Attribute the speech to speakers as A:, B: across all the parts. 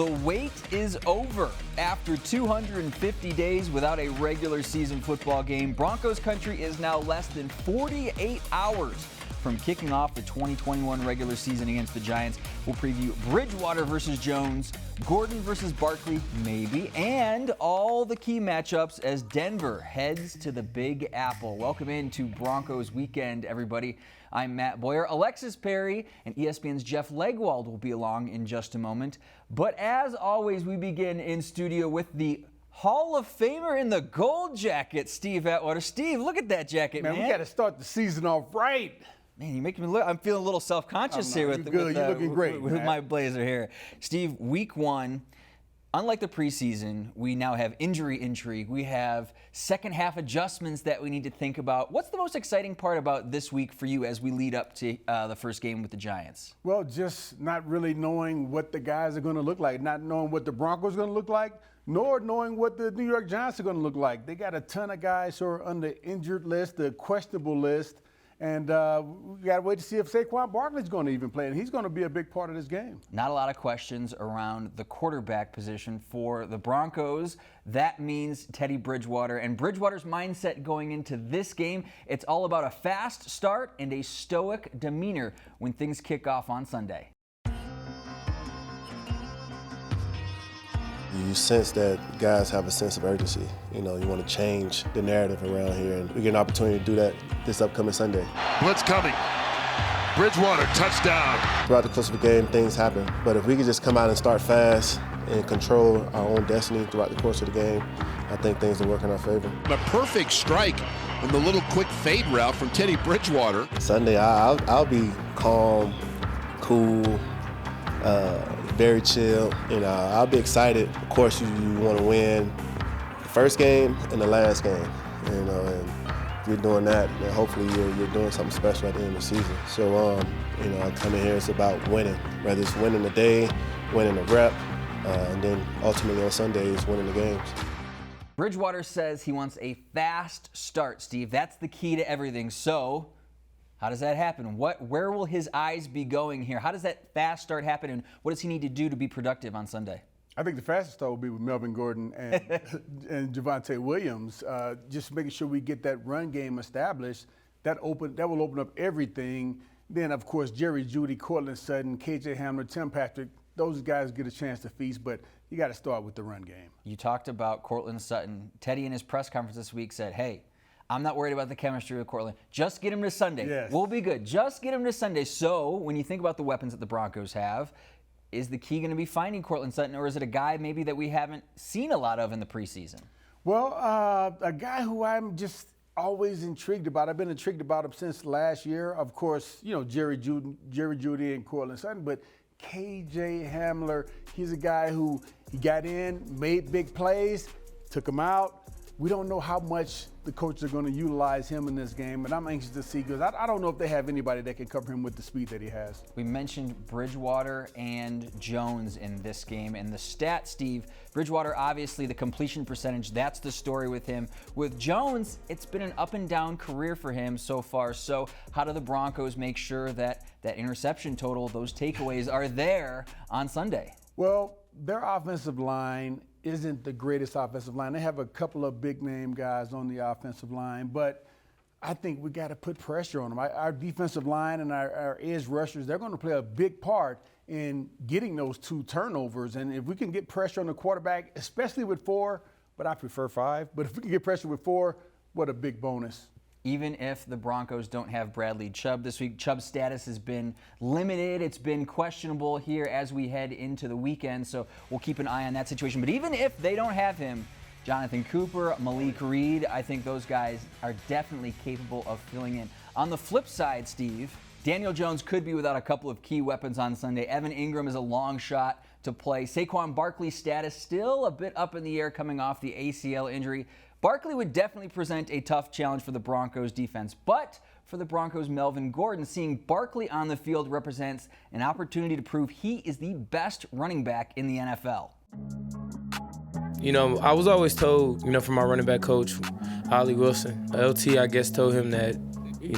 A: The wait is over. After 250 days without a regular season football game, Broncos country is now less than 48 hours from kicking off the 2021 regular season against the Giants. We'll preview Bridgewater versus Jones, Gordon versus Barkley, maybe, and all the key matchups as Denver heads to the Big Apple. Welcome into Broncos Weekend, everybody. I'm Matt Boyer. Alexis Perry and ESPN's Jeff Legwold will be along in just a moment. But as always, we begin in studio with the Hall of Famer in the gold jacket, Steve Atwater. Steve, look at that jacket, man.
B: We got to start the season off right.
A: Man, you're making me look. I'm feeling a little self-conscious here with
B: you're looking great,
A: with my blazer here. Steve, week one, unlike the preseason, we now have injury intrigue. We have second half adjustments that we need to think about. What's the most exciting part about this week for you as we lead up to the first game with the Giants?
B: Well, just not really knowing what the guys are going to look like, not knowing what the Broncos are going to look like, nor knowing what the New York Giants are going to look like. They got a ton of guys who are on the injured list, the questionable list. And we got to wait to see if Saquon Barkley's going to even play, and he's going to be a big part of this game.
A: Not a lot of questions around the quarterback position for the Broncos. That means Teddy Bridgewater. And Bridgewater's mindset going into this game, it's all about a fast start and a stoic demeanor when things kick off on Sunday.
C: You sense that guys have a sense of urgency. You know, you want to change the narrative around here, and we get an opportunity to do that this upcoming Sunday.
D: Blitz coming. Bridgewater, touchdown.
C: Throughout the course of the game, things happen. But if we could just come out and start fast and control our own destiny throughout the course of the game, I think things will work in our favor.
D: A perfect strike on the little quick fade route from Teddy Bridgewater.
C: Sunday, I'll be calm, cool, very chill. You know, I'll be excited. Of course, you want to win the first game and the last game. You know, and if you're doing that, then hopefully you're doing something special at the end of the season. So, you know, I come in here, it's about winning. Whether it's winning the day, winning the rep, and then ultimately on Sundays, winning the games.
A: Bridgewater says he wants a fast start, Steve. That's the key to everything. So, how does that happen? Where will his eyes be going here? How does that fast start happen, and what does he need to do to be productive on Sunday?
B: I think the fastest start will be with Melvin Gordon and Javonte Williams. Just making sure we get that run game established. That will open up everything. Then, of course, Jerry Jeudy, Cortland Sutton, KJ Hamler, Tim Patrick, those guys get a chance to feast, but you got to start with the run game.
A: You talked about Cortland Sutton. Teddy in his press conference this week said, hey, I'm not worried about the chemistry with Cortland. Just get him to Sunday.
B: Yes.
A: We'll be good. Just get him to Sunday. So when you think about the weapons that the Broncos have, is the key going to be finding Cortland Sutton, or is it a guy maybe that we haven't seen a lot of in the preseason?
B: Well, a guy who I'm just always intrigued about. I've been intrigued about him since last year. Of course, you know, Jerry Jeudy and Cortland Sutton, but KJ Hamler, he's a guy who he got in, made big plays, took him out. We don't know how much the coaches are going to utilize him in this game, and I'm anxious to see because I don't know if they have anybody that can cover him with the speed that he has.
A: We mentioned Bridgewater and Jones in this game, and the stat, Steve, Bridgewater, obviously the completion percentage, that's the story with him. With Jones, it's been an up and down career for him so far. So how do the Broncos make sure that that interception total, those takeaways are there on Sunday?
B: Well, their offensive line isn't the greatest offensive line. They have a couple of big-name guys on the offensive line, but I think we got to put pressure on them. Our defensive line and our edge rushers, they're going to play a big part in getting those 2 turnovers. And if we can get pressure on the quarterback, especially with 4, but I prefer 5, but if we can get pressure with 4, what a big bonus.
A: Even if the Broncos don't have Bradley Chubb this week, Chubb's status has been limited. It's been questionable here as we head into the weekend, so we'll keep an eye on that situation. But even if they don't have him, Jonathan Cooper, Malik Reed, I think those guys are definitely capable of filling in. On the flip side, Steve, Daniel Jones could be without a couple of key weapons on Sunday. Evan Ingram is a long shot to play. Saquon Barkley's status still a bit up in the air coming off the ACL injury. Barkley would definitely present a tough challenge for the Broncos defense, but for the Broncos' Melvin Gordon, seeing Barkley on the field represents an opportunity to prove he is the best running back in the NFL.
E: You know, I was always told, from my running back coach, Ollie Wilson, LT, I guess, told him that,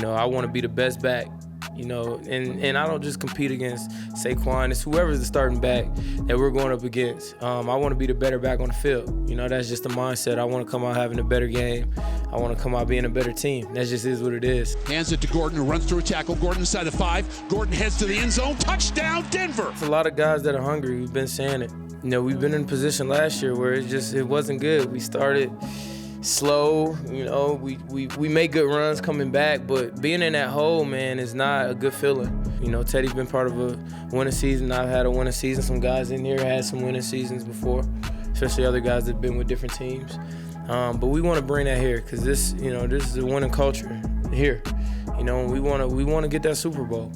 E: I want to be the best back you know, and I don't just compete against Saquon. It's whoever's the starting back that we're going up against. I want to be the better back on the field. You know, that's just the mindset. I want to come out having a better game. I want to come out being a better team. That just is what it is.
D: Hands it to Gordon, who runs through a tackle. Gordon inside the 5. Gordon heads to the end zone. Touchdown, Denver.
E: It's a lot of guys that are hungry. We've been saying it. You know, we've been in a position last year where it wasn't good. We started slow, you know, we make good runs coming back, but being in that hole, man, is not a good feeling. You know, Teddy's been part of a winning season. I've had a winning season. Some guys in here had some winning seasons before, especially other guys that have been with different teams. But we want to bring that here because this is a winning culture here. You know, we want to get that Super Bowl.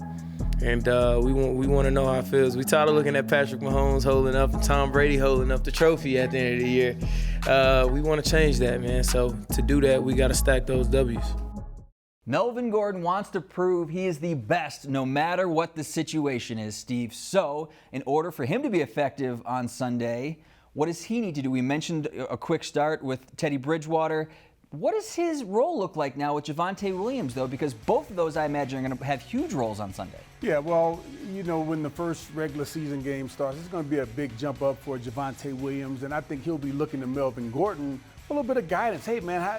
E: And we want to know how it feels. We tired of looking at Patrick Mahomes holding up and Tom Brady holding up the trophy at the end of the year. We want to change that, man. So to do that, we got to stack those W's.
A: Melvin Gordon wants to prove he is the best no matter what the situation is, Steve. So in order for him to be effective on Sunday, what does he need to do? We mentioned a quick start with Teddy Bridgewater. What does his role look like now with Javonte Williams, though? Because both of those, I imagine, are going to have huge roles on Sunday.
B: Yeah, well, you know, when the first regular season game starts, it's going to be a big jump up for Javonte Williams, and I think he'll be looking to Melvin Gordon for a little bit of guidance. Hey, man,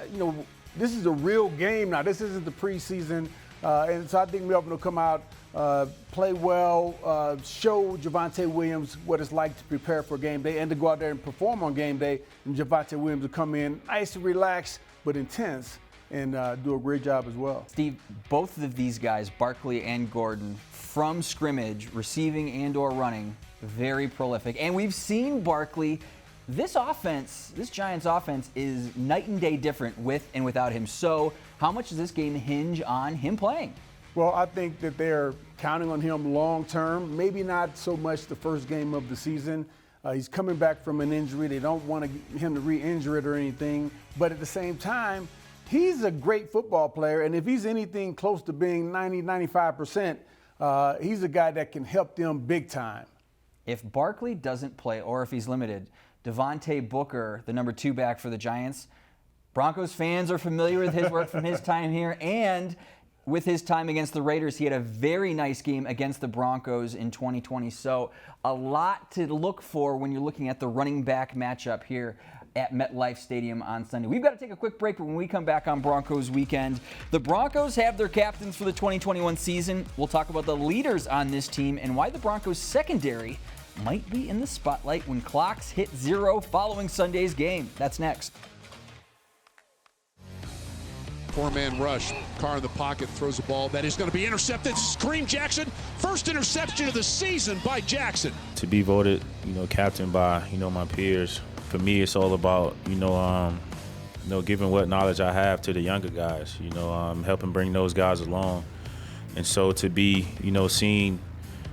B: this is a real game now. This isn't the preseason, and so I think Melvin will come out, play well, show Javonte Williams what it's like to prepare for game day and to go out there and perform on game day, and Javonte Williams will come in nice and relaxed but intense and do a great job as well.
A: Steve, both of these guys, Barkley and Gordon, from scrimmage, receiving and or running, very prolific. And we've seen Barkley, this Giants offense is night and day different with and without him. So how much does this game hinge on him playing?
B: Well, I think that they're counting on him long term, maybe not so much the first game of the season. He's coming back from an injury. They don't want him to re-injure it or anything. But at the same time, he's a great football player. And if he's anything close to being 90, 95%, he's a guy that can help them big time.
A: If Barkley doesn't play or if he's limited, Devontae Booker, the number 2 back for the Giants, Broncos fans are familiar with his work from his time here, and with his time against the Raiders, he had a very nice game against the Broncos in 2020. So a lot to look for when you're looking at the running back matchup here at MetLife Stadium on Sunday. We've got to take a quick break, but when we come back on Broncos Weekend, the Broncos have their captains for the 2021 season. We'll talk about the leaders on this team and why the Broncos secondary might be in the spotlight when clocks hit 0 following Sunday's game. That's next.
D: 4-man rush. Carr in the pocket, throws a ball that is going to be intercepted. Kareem Jackson, first interception of the season by Jackson.
F: To be voted, captain by, my peers, for me, it's all about, giving what knowledge I have to the younger guys, helping bring those guys along. And so to be, seen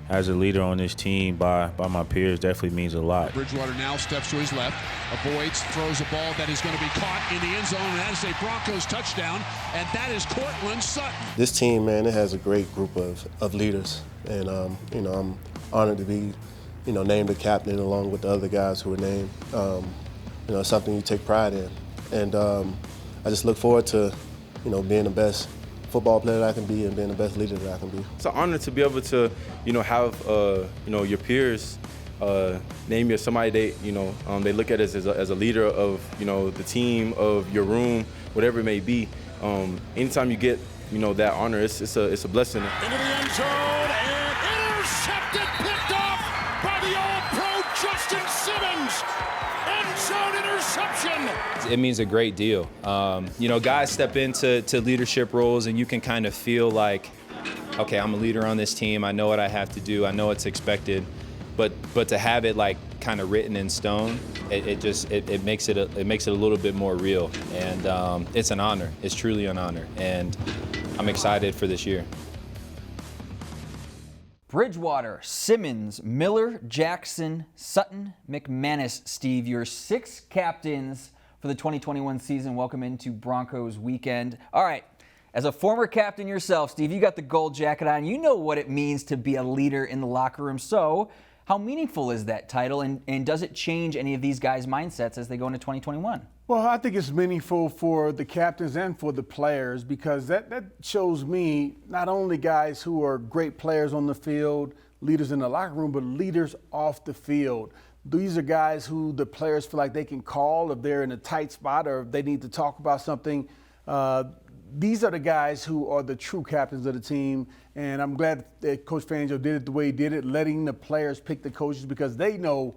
F: as a leader on this team by my peers definitely means a lot.
D: Bridgewater now steps to his left, avoids, throws a ball that is going to be caught in the end zone, and that is a Broncos touchdown, and that is Cortland Sutton.
C: This team, man, it has a great group of leaders, and I'm honored to be, named the captain along with the other guys who were named. It's something you take pride in, and I just look forward to, being the best football player that I can be and being the best leader that I can be.
F: It's an honor to be able to, have, your peers name you somebody they look at us as a leader of, the team, of your room, whatever it may be. Anytime you get, that honor, it's a blessing.
D: Into the end zone and intercepted, picked off by the All-Pro Justin Simmons. End zone interception.
G: It means a great deal. Guys step into leadership roles and you can kind of feel like, okay, I'm a leader on this team. I know what I have to do. I know what's expected. But to have it like kind of written in stone, it makes it a little bit more real. And it's an honor. It's truly an honor. And I'm excited for this year.
A: Bridgewater, Simmons, Miller, Jackson, Sutton, McManus. Steve, your 6 captains for the 2021 season. Welcome into Broncos Weekend. All right, as a former captain yourself, Steve, you got the gold jacket on. You know what it means to be a leader in the locker room. So how meaningful is that title, and does it change any of these guys' mindsets as they go into 2021?
B: Well, I think it's meaningful for the captains and for the players because that shows me not only guys who are great players on the field, leaders in the locker room, but leaders off the field. These are guys who the players feel like they can call if they're in a tight spot or if they need to talk about something. These are the guys who are the true captains of the team, and I'm glad that Coach Fangio did it the way he did it, letting the players pick the coaches because they know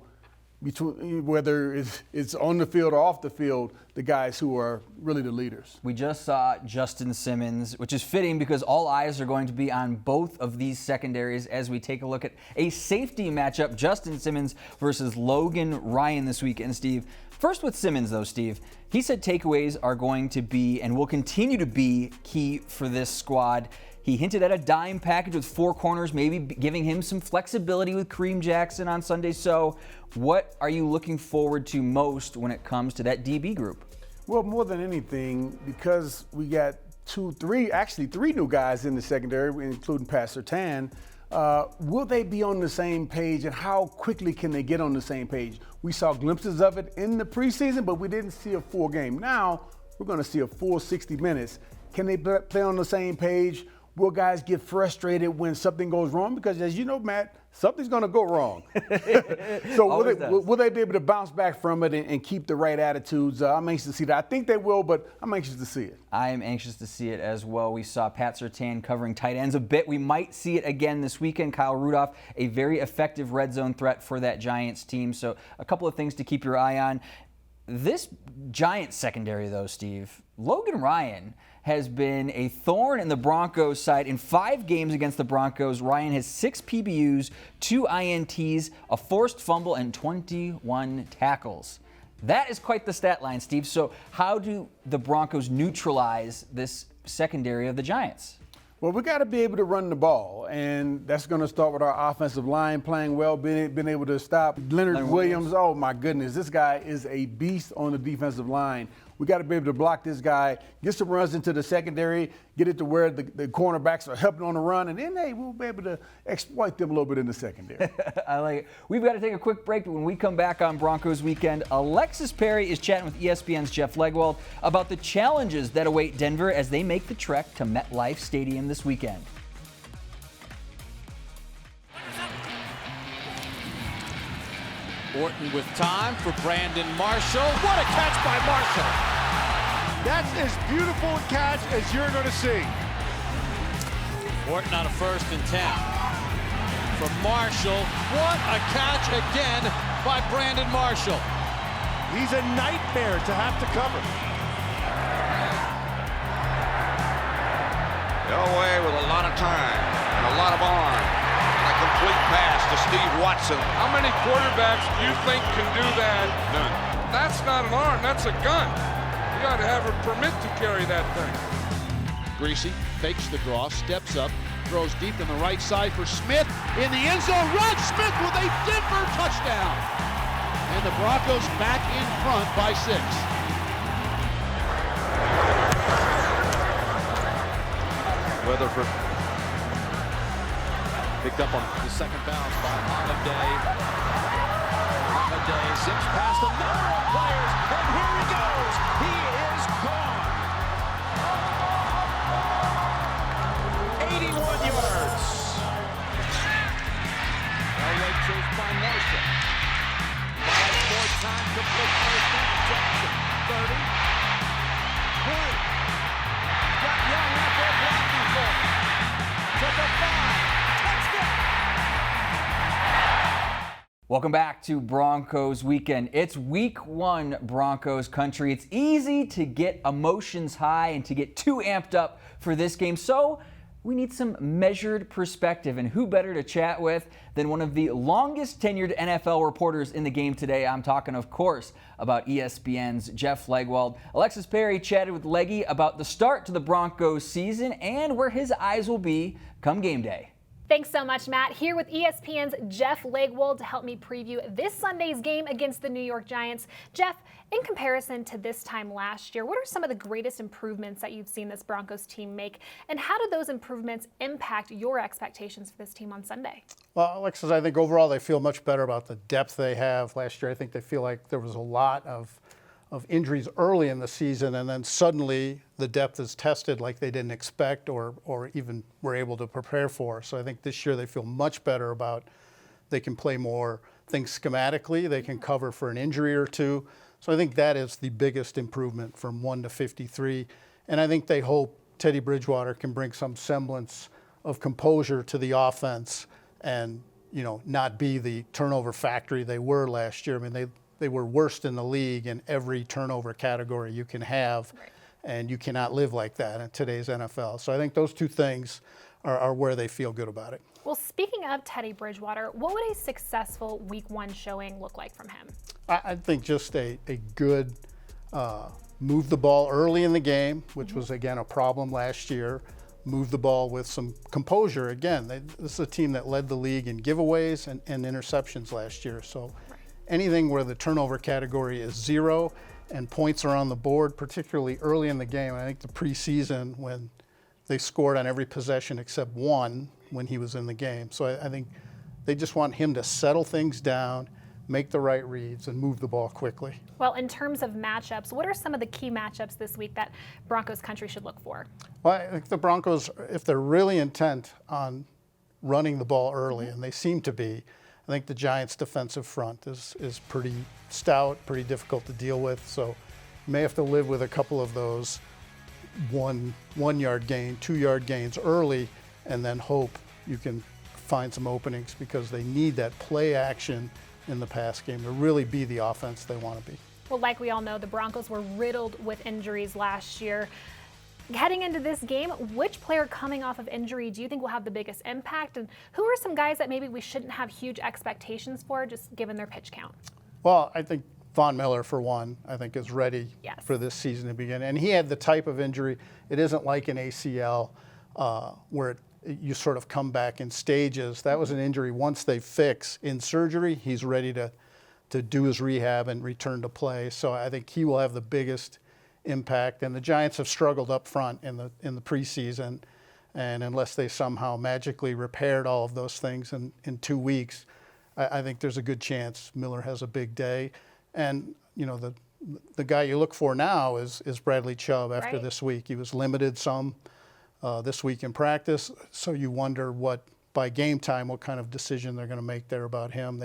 B: between whether it's on the field or off the field, the guys who are really the leaders.
A: We just saw Justin Simmons, which is fitting because all eyes are going to be on both of these secondaries as we take a look at a safety matchup, Justin Simmons versus Logan Ryan this weekend, Steve. First with Simmons, though, Steve, he said takeaways are going to be and will continue to be key for this squad. He hinted at a dime package with 4 corners, maybe giving him some flexibility with Kareem Jackson on Sunday. So what are you looking forward to most when it comes to that DB group?
B: Well, more than anything, because we got three new guys in the secondary, including Pastor Tan, will they be on the same page and how quickly can they get on the same page? We saw glimpses of it in the preseason, but we didn't see a full game. Now we're going to see a full 60 minutes. Can they play on the same page? Will guys get frustrated when something goes wrong? Because as you know, Matt, something's going to go wrong. So will they be able to bounce back from it and keep the right attitudes? I'm anxious to see that. I think they will, but I'm anxious to see it.
A: I am anxious to see it as well. We saw Pat Surtain covering tight ends a bit. We might see it again this weekend. Kyle Rudolph, a very effective red zone threat for that Giants team. So a couple of things to keep your eye on. This Giants secondary, though, Steve, Logan Ryan has been a thorn in the Broncos' side. In 5 games against the Broncos, Ryan has 6 PBUs, 2 INTs, a forced fumble, and 21 tackles. That is quite the stat line, Steve. So how do the Broncos neutralize this secondary of the Giants?
B: Well, we got to be able to run the ball, and that's going to start with our offensive line playing well, being able to stop Leonard Williams. Oh, my goodness, this guy is a beast on the defensive line. We got to be able to block this guy, get some runs into the secondary, get it to where the cornerbacks are helping on the run, and then, hey, we'll be able to exploit them a little bit in the secondary.
A: I like it. We've got to take a quick break, but when we come back on Broncos Weekend, Alexis Perry is chatting with ESPN's Jeff Legwold about the challenges that await Denver as they make the trek to MetLife Stadium this weekend.
D: Orton with time for Brandon Marshall. What a catch by Marshall! That's as beautiful a catch as you're going to see. Orton on a 1st and 10. From Marshall. What a catch again by Brandon Marshall. He's a nightmare to have to cover.
H: Elway with a lot of time and a lot of arm. A complete pass to Steve Watson.
I: How many quarterbacks do you think can do that?
H: None.
I: That's not an arm, that's a gun. You got to have a permit to carry that thing.
D: Greasy fakes the draw, steps up, throws deep in the right side for Smith. In the end zone, Rod Smith with a Denver touchdown. And the Broncos back in front by 6. Weatherford picked up on the second bounce by Holiday. Holiday zips past a number of players, and here he goes. He is gone. 81 yards. Elway chased by Marshall. More time, complete first down. Jackson, 30. 20. Got Young out there blocking for him. To the 5.
A: Welcome back to Broncos Weekend. It's week 1 Broncos country. It's easy to get emotions high and to get too amped up for this game. So we need some measured perspective. And who better to chat with than one of the longest tenured NFL reporters in the game today? I'm talking, of course, about ESPN's Jeff Legwold. Alexis Perry chatted with Leggy about the start to the Broncos season and where his eyes will be come game day.
J: Thanks so much, Matt. Here with ESPN's Jeff Legwold to help me preview this Sunday's game against the New York Giants. Jeff, in comparison to this time last year, what are some of the greatest improvements that you've seen this Broncos team make, and how do those improvements impact your expectations for this team on Sunday?
K: Well, Alexis, I think overall they feel much better about the depth they have. Last year, I think they feel like there was a lot of injuries early in the season, and then suddenly the depth is tested like they didn't expect or even were able to prepare for. So I think this year they feel much better about they can play more things schematically, they can cover for an injury or two. So I think that is the biggest improvement from 1 to 53. And I think they hope Teddy Bridgewater can bring some semblance of composure to the offense and, you know, not be the turnover factory they were last year. I mean, they were worst in the league in every turnover category you can have, and you cannot live like that in today's NFL. So I think those two things are where they feel good about it.
J: Well, speaking of Teddy Bridgewater, what would a successful Week 1 showing look like from him?
K: I think just a good move the ball early in the game, which was, again, a problem last year. Move the ball with some composure. Again, this is a team that led the league in giveaways and interceptions last year. So anything where the turnover category is 0 and points are on the board, particularly early in the game. I think the preseason when they scored on every possession except one when he was in the game. So I think they just want him to settle things down, make the right reads, and move the ball quickly.
J: Well, in terms of matchups, what are some of the key matchups this week that Broncos country should look for?
K: Well, I think the Broncos, if they're really intent on running the ball early, and they seem to be, I think the Giants' defensive front is pretty stout, pretty difficult to deal with. So you may have to live with a couple of those one-yard gain, 2-yard gains early, and then hope you can find some openings because they need that play action in the pass game to really be the offense they want to be.
J: Well, like we all know, the Broncos were riddled with injuries last year. Heading into this game, which player coming off of injury do you think will have the biggest impact? And who are some guys that maybe we shouldn't have huge expectations for, just given their pitch count?
K: Well, I think Von Miller, for one, I think is ready for this season to begin. And he had the type of injury, it isn't like an ACL where you sort of come back in stages. That was an injury once they fix in surgery, he's ready to do his rehab and return to play. So I think he will have the biggest impact. And the Giants have struggled up front in the preseason, and unless they somehow magically repaired all of those things in 2 weeks, I think there's a good chance Miller has a big day. And you know, the guy you look for now is Bradley Chubb after this week. He was limited some this week in practice, so you wonder by game time what kind of decision they're going to make there about him.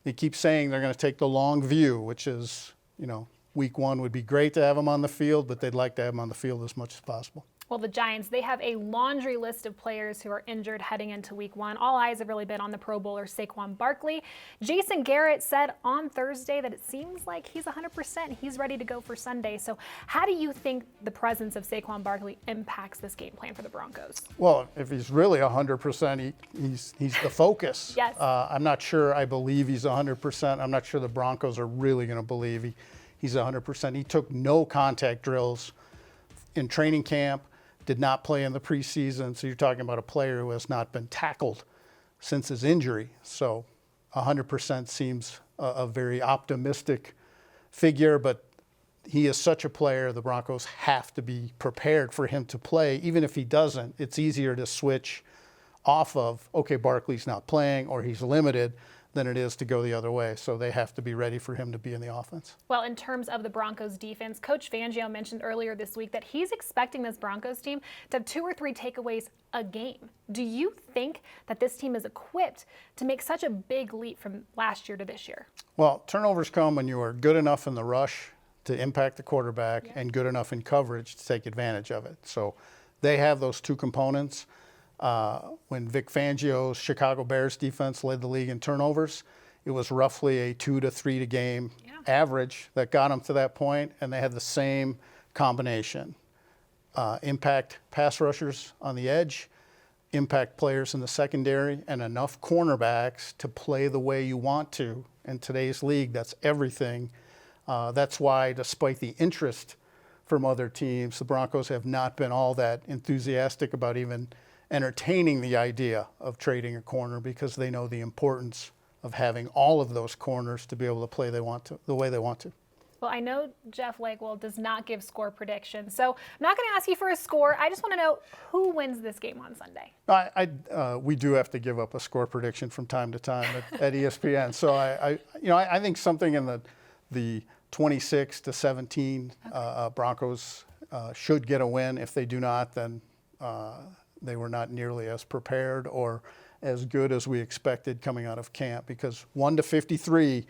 K: They keep saying they're going to take the long view, which is, you know, Week 1 would be great to have him on the field, but they'd like to have him on the field as much as possible.
J: Well, the Giants, they have a laundry list of players who are injured heading into Week 1. All eyes have really been on the Pro Bowler Saquon Barkley. Jason Garrett said on Thursday that it seems like he's 100%. He's ready to go for Sunday. So how do you think the presence of Saquon Barkley impacts this game plan for the Broncos?
K: Well, if he's really 100%, he's the focus.
J: Yes.
K: I'm not sure I believe he's 100%. I'm not sure the Broncos are really going to believe he's 100%. He took no contact drills in training camp, did not play in the preseason. So you're talking about a player who has not been tackled since his injury. So 100% seems a very optimistic figure, but he is such a player, the Broncos have to be prepared for him to play. Even if he doesn't, it's easier to switch off of, okay, Barkley's not playing or he's limited, than it is to go the other way. So they have to be ready for him to be in the offense.
J: Well, in terms of the Broncos defense, Coach Fangio mentioned earlier this week that he's expecting this Broncos team to have 2 or 3 takeaways a game. Do you think that this team is equipped to make such a big leap from last year to this year?
K: Well, turnovers come when you are good enough in the rush to impact the quarterback and good enough in coverage to take advantage of it. So they have those 2 components. When Vic Fangio's Chicago Bears defense led the league in turnovers, it was roughly a 2 to 3 to game average that got them to that point, and they had the same combination. Impact pass rushers on the edge, impact players in the secondary, and enough cornerbacks to play the way you want to. In today's league, that's everything. That's why, despite the interest from other teams, the Broncos have not been all that enthusiastic about even entertaining the idea of trading a corner, because they know the importance of having all of those corners to be able to play the way they want to.
J: Well, I know Jeff Legwold does not give score predictions, so I'm not going to ask you for a score. I just want to know who wins this game on Sunday.
K: We do have to give up a score prediction from time to time at ESPN. So I think something in the 26-17. Broncos should get a win. If they do not, then they were not nearly as prepared or as good as we expected coming out of camp, because 1-53,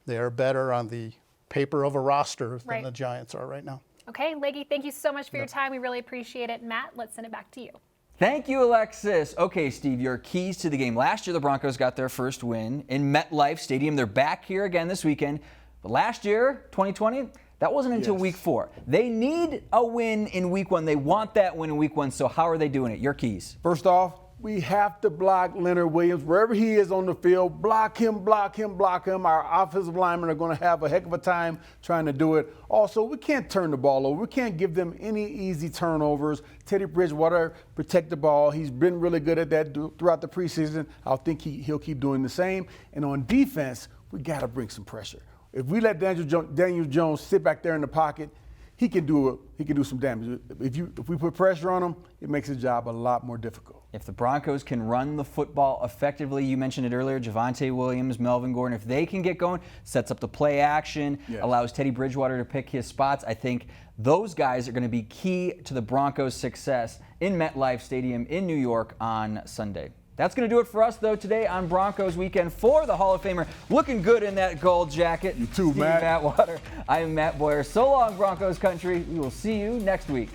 K: they are better on the paper of a roster than the Giants are right now.
J: Okay, Leggy, thank you so much for your time. We really appreciate it. Matt, let's send it back to you.
A: Thank you, Alexis. Okay, Steve, your keys to the game. Last year, the Broncos got their first win in MetLife Stadium. They're back here again this weekend. But last year, 2020, that wasn't until week 4. They need a win in week 1. They want that win in week 1. So how are they doing it? Your keys.
B: First off, we have to block Leonard Williams. Wherever he is on the field, block him, block him, block him. Our offensive linemen are going to have a heck of a time trying to do it. Also, we can't turn the ball over. We can't give them any easy turnovers. Teddy Bridgewater protect the ball. He's been really good at that throughout the preseason. I think he'll keep doing the same. And on defense, we got to bring some pressure. If we let Daniel Jones sit back there in the pocket, he can do some damage. If we put pressure on him, it makes his job a lot more difficult.
A: If the Broncos can run the football effectively, you mentioned it earlier, Javonte Williams, Melvin Gordon, if they can get going, sets up the play action, allows Teddy Bridgewater to pick his spots, I think those guys are going to be key to the Broncos' success in MetLife Stadium in New York on Sunday. That's going to do it for us, though, today on Broncos Weekend for the Hall of Famer. Looking good in that gold jacket.
B: You too, Matt.
A: Atwater. I am Matt Boyer. So long, Broncos country. We will see you next week.